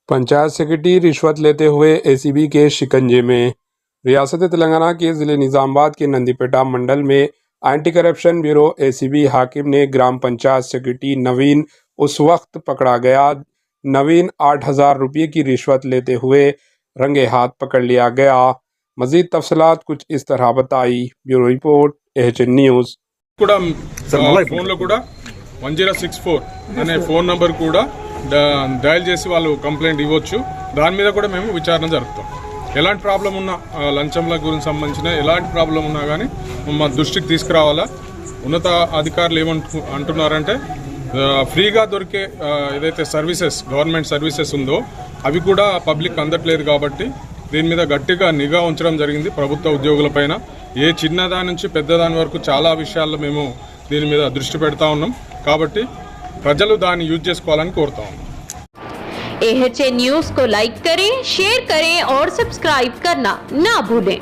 Panchayat secretary रिश्वत लेते हुए एसीबी के शिकंजे में। रियासत तेलंगाना के ज़िले निज़ामाबाद के नंदीपेटा मंडल में एंटी करप्शन ब्यूरो एसीबी हाकिम ने ग्राम पंचायत सेक्रेटरी नवीन उस वक्त पकड़ा गया। नवीन 8,000 रुपये की रिश्वत लेते हुए रंगे हाथ पकड़ लिया गया। मज़ीद तफसीलात कुछ इस तरह बताई। Bureau report AHN news. ఫోన్లో కూడా 1064 అనే ఫోన్ నంబర్ కూడా డయల్ చేసి వాళ్ళు కంప్లైంట్ ఇవ్వచ్చు. దాని మీద కూడా మేము విచారణ జరుపుతాం. ఎలాంటి ప్రాబ్లం ఉన్నా లంచంల గురించి సంబంధించిన ఎలాంటి ప్రాబ్లం ఉన్నా కానీ మా దృష్టికి తీసుకురావాలా. ఉన్నత అధికారులు ఏమంటున్నారంటే ఫ్రీగా దొరికే ఏదైతే సర్వీసెస్ గవర్నమెంట్ సర్వీసెస్ ఉందో అవి కూడా పబ్లిక్ అందట్లేదు కాబట్టి దీని మీద గట్టిగా నిఘా ఉంచడం జరిగింది ప్రభుత్వ ఉద్యోగులపైన. ఏ చిన్నదాని నుంచి పెద్దదాని వరకు చాలా విషయాల్లో మేము దీని మీద దృష్టి పెడతా ఉన్నాం. కాబట్టి ప్రజలు దాన్ని యూజ్ చేసుకోవాలని కోరుతా ఉన్నాం. AHN न्यूज़ को लाइक करें, शेयर करें और सब्सक्राइब करना ना भूलें।